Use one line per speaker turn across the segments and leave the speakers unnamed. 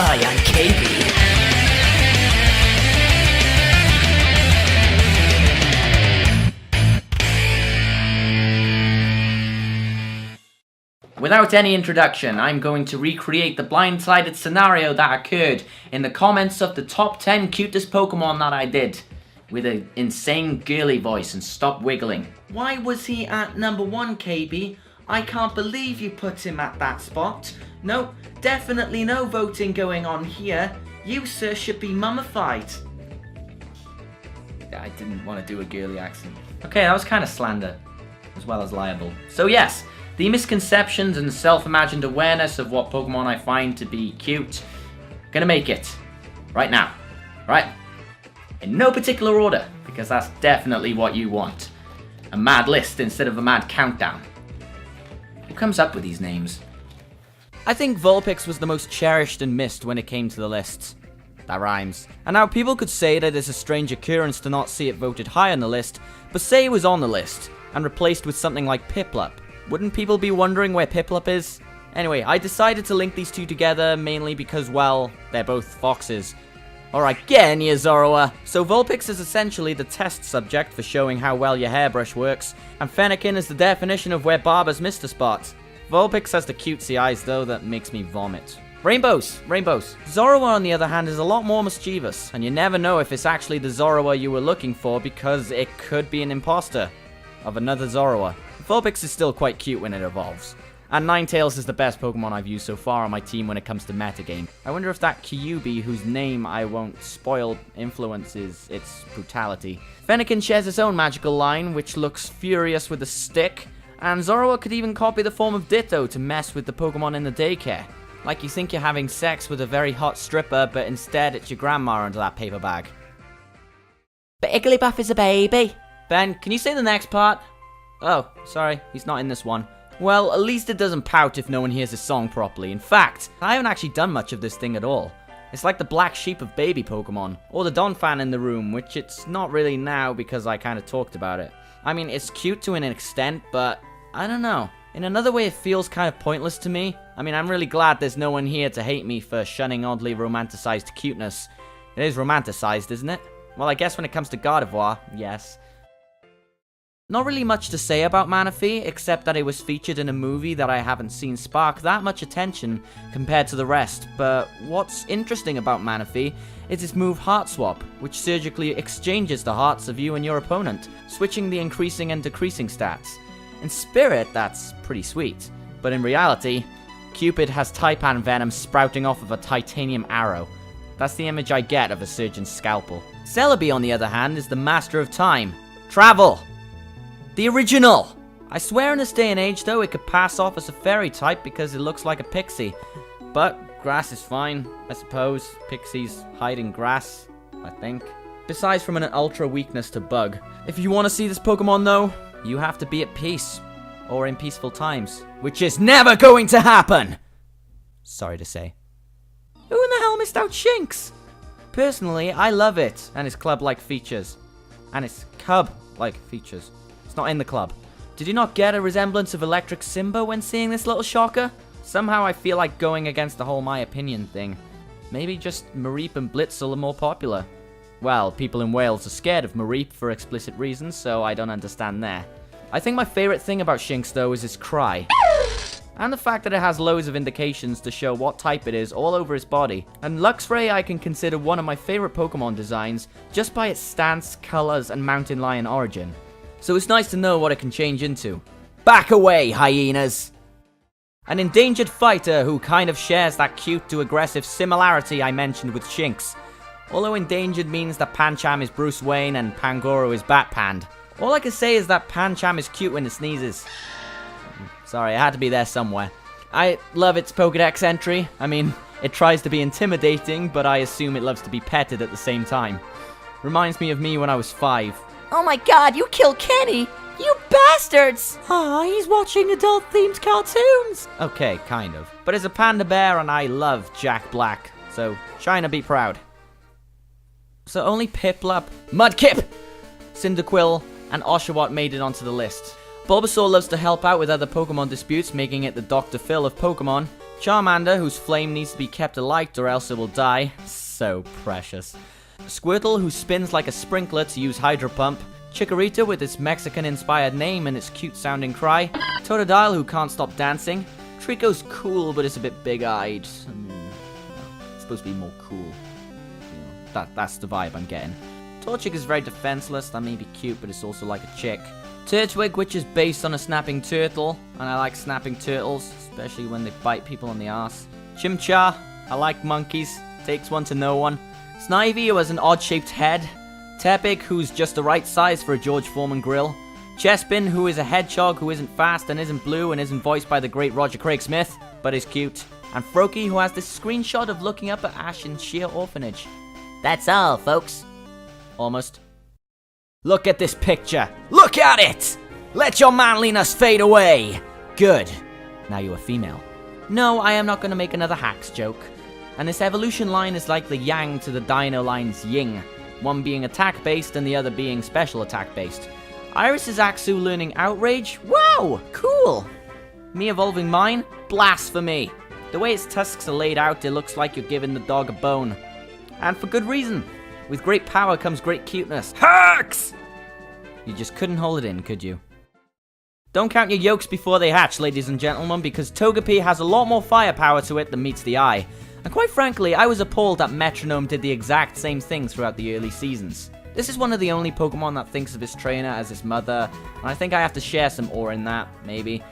Hi, I'm KB. Without any introduction, I'm going to recreate the blindsided scenario that occurred in the comments of the top 10 cutest Pokemon that I did, with an insane girly voice and stop wiggling.
Why was he at number 1, KB? I can't believe you put him at that spot. No, definitely no voting going on here. You, sir, should be mummified.
I didn't want to do a girly accent. Okay, that was kind of slander, as well as liable. So yes, the misconceptions and self-imagined awareness of what Pokemon I find to be cute, gonna make it. Right now. Right? In no particular order, because that's definitely what you want. A mad list instead of a mad countdown. Who comes up with these names? I think Vulpix was the most cherished and missed when it came to the lists. That rhymes. And now people could say that it's a strange occurrence to not see it voted high on the list, but say it was on the list, and replaced with something like Piplup. Wouldn't people be wondering where Piplup is? Anyway, I decided to link these two together mainly because, well, they're both foxes. Alright, get in here, Zorua. So Vulpix is essentially the test subject for showing how well your hairbrush works, and Fennekin is the definition of where barbers missed a spot. Vulpix has the cutesy eyes though that makes me vomit. Rainbows! Zorua on the other hand is a lot more mischievous, and you never know if it's actually the Zorua you were looking for because it could be an imposter of another Zorua. Vulpix is still quite cute when it evolves. And Ninetales is the best Pokemon I've used so far on my team when it comes to metagame. I wonder if that Kyuubi, whose name I won't spoil, influences its brutality. Fennekin shares its own magical line, which looks furious with a stick, and Zorua could even copy the form of Ditto to mess with the Pokemon in the daycare. Like you think you're having sex with a very hot stripper, but instead it's your grandma under that paper bag. But Igglybuff is a baby. Ben, can you say the next part? Oh, sorry, he's not in this one. Well, at least it doesn't pout if no one hears his song properly. In fact, I haven't actually done much of this thing at all. It's like the black sheep of baby Pokemon, or the Donphan in the room, which it's not really now because I kind of talked about it. I mean, it's cute to an extent, but I don't know. In another way, it feels kind of pointless to me. I mean, I'm really glad there's no one here to hate me for shunning oddly romanticized cuteness. It is romanticized, isn't it? Well, I guess when it comes to Gardevoir, yes. Not really much to say about Manaphy, except that it was featured in a movie that I haven't seen spark that much attention compared to the rest, but what's interesting about Manaphy is its move Heart Swap, which surgically exchanges the hearts of you and your opponent, switching the increasing and decreasing stats. In spirit, that's pretty sweet, but in reality, Cupid has Taipan venom sprouting off of a titanium arrow. That's the image I get of a surgeon's scalpel. Celebi, on the other hand, is the master of time. Travel! The original! I swear in this day and age, though, it could pass off as a fairy type because it looks like a pixie. But grass is fine, I suppose. Pixies hide in grass, I think. Besides from an ultra weakness to bug. If you want to see this Pokemon, though, you have to be at peace. Or in peaceful times. Which is never going to happen! Sorry to say. Who in the hell missed out Shinx? Personally, I love it and its club-like features. And its cub-like features. It's not in the club. Did you not get a resemblance of Electric Simba when seeing this little shocker? Somehow I feel like going against the whole my opinion thing. Maybe just Mareep and Blitzel are more popular. Well, people in Wales are scared of Mareep for explicit reasons, so I don't understand there. I think my favorite thing about Shinx though is its cry. And the fact that it has loads of indications to show what type it is all over its body. And Luxray I can consider one of my favorite Pokemon designs just by its stance, colors, and mountain lion origin. So it's nice to know what it can change into. Back away, hyenas! An endangered fighter who kind of shares that cute to aggressive similarity I mentioned with Shinx. Although endangered means that Pancham is Bruce Wayne and Pangoro is Batpand. All I can say is that Pancham is cute when it sneezes. Sorry, I had to be there somewhere. I love its Pokedex entry. I mean, it tries to be intimidating, but I assume it loves to be petted at the same time. Reminds me of me when I was 5.
Oh my god, you killed Kenny! You bastards!
Ah, he's watching adult-themed cartoons!
Okay, kind of. But it's a panda bear and I love Jack Black, so China be proud. So only Piplup, Mudkip, Cyndaquil, and Oshawott made it onto the list. Bulbasaur loves to help out with other Pokemon disputes, making it the Dr. Phil of Pokemon. Charmander, whose flame needs to be kept alight or else it will die. So precious. Squirtle, who spins like a sprinkler to use Hydro Pump. Chikorita with its Mexican-inspired name and its cute-sounding cry. Totodile, who can't stop dancing. Trico's cool, but it's a bit big-eyed. It's supposed to be more cool. That's the vibe I'm getting. Torchic is very defenseless. That may be cute, but it's also like a chick. Turtwig, which is based on a snapping turtle, and I like snapping turtles, especially when they bite people on the ass. Chimchar, I like monkeys, takes one to know one. Snivy, who has an odd-shaped head. Tepig, who's just the right size for a George Foreman grill. Chespin, who is a hedgehog who isn't fast and isn't blue and isn't voiced by the great Roger Craig Smith, but is cute. And Froakie, who has this screenshot of looking up at Ash in sheer orphanage.
That's all, folks.
Almost. Look at this picture. Look at it! Let your manliness fade away. Good. Now you are female. No, I am not going to make another hacks joke. And this evolution line is like the yang to the dino line's yin. One being attack-based and the other being special attack-based. Iris's Axu learning Outrage? Wow! Cool! Me evolving mine? Blasphemy! The way its tusks are laid out, it looks like you're giving the dog a bone. And for good reason. With great power comes great cuteness. Hacks! You just couldn't hold it in, could you? Don't count your yolks before they hatch, ladies and gentlemen, because Togepi has a lot more firepower to it than meets the eye. And quite frankly, I was appalled that Metronome did the exact same thing throughout the early seasons. This is one of the only Pokemon that thinks of its trainer as his mother, and I think I have to share some awe in that, maybe.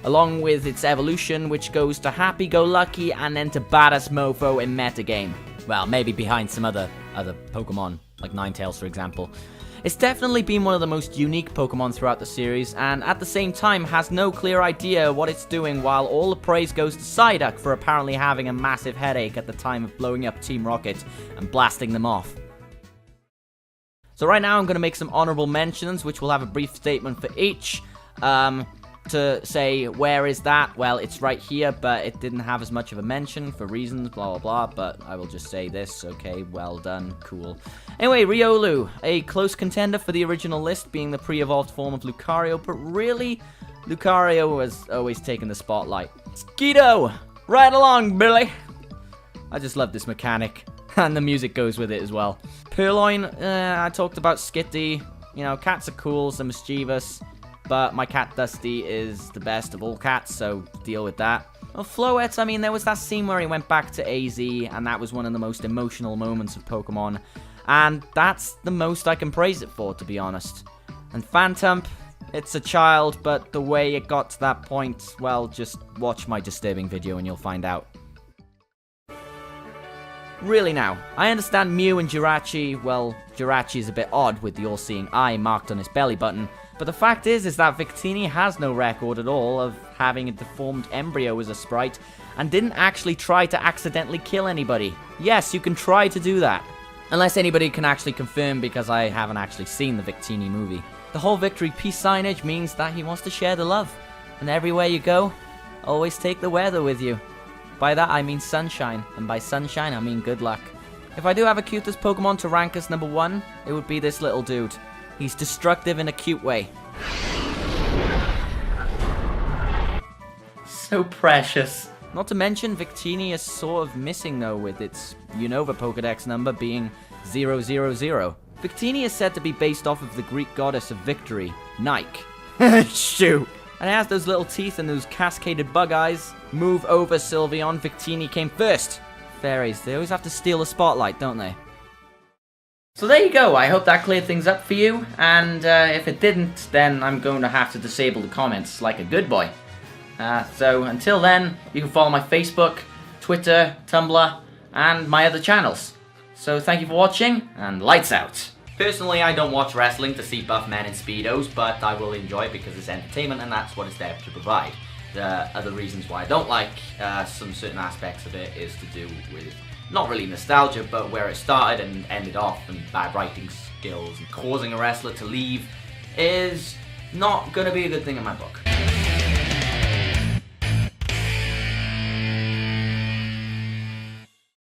Along with its evolution, which goes to happy-go-lucky and then to badass mofo in metagame. Well, maybe behind some other Pokemon, like Ninetales for example. It's definitely been one of the most unique Pokemon throughout the series, and at the same time has no clear idea what it's doing, while all the praise goes to Psyduck for apparently having a massive headache at the time of blowing up Team Rocket and blasting them off. So right now I'm going to make some honorable mentions, which will have a brief statement for each. To say, where is that? Well, it's right here, but it didn't have as much of a mention for reasons, blah, blah, blah, but I will just say this. Okay, well done, cool. Anyway, Riolu, a close contender for the original list, being the pre-evolved form of Lucario, but really, Lucario has always taken the spotlight. Skeeto, right along, Billy. I just love this mechanic, and the music goes with it as well. Purloin, I talked about Skitty. You know, cats are cool, so mischievous. But my cat Dusty is the best of all cats, so deal with that. Well, Floette, I mean, there was that scene where he went back to AZ, and that was one of the most emotional moments of Pokemon. And that's the most I can praise it for, to be honest. And Phantom, it's a child, but the way it got to that point, well, just watch my disturbing video and you'll find out. Really now, I understand Mew and Jirachi, well, Jirachi is a bit odd with the all-seeing eye marked on his belly button. But the fact is that Victini has no record at all of having a deformed embryo as a sprite, and didn't actually try to accidentally kill anybody. Yes, you can try to do that. Unless anybody can actually confirm, because I haven't actually seen the Victini movie. The whole Victory Peace signage means that he wants to share the love. And everywhere you go, always take the weather with you. By that I mean sunshine, and by sunshine I mean good luck. If I do have a cutest Pokemon to rank as number 1, it would be this little dude. He's destructive in a cute way.
So precious.
Not to mention, Victini is sort of missing though, with its Unova Pokedex number being 000. Victini is said to be based off of the Greek goddess of victory, Nike. Shoot! And it has those little teeth and those cascaded bug eyes. Move over, Sylveon. Victini came first. Fairies, they always have to steal the spotlight, don't they?
So there you go, I hope that cleared things up for you, and if it didn't, then I'm going to have to disable the comments like a good boy. So until then, you can follow my Facebook, Twitter, Tumblr, and my other channels. So thank you for watching, and lights out! Personally, I don't watch wrestling to see buff men in Speedos, but I will enjoy it because it's entertainment and that's what it's there to provide. The other reasons why I don't like some certain aspects of it is to do with not really nostalgia, but where it started and ended off, and bad writing skills and causing a wrestler to leave is not going to be a good thing in my book.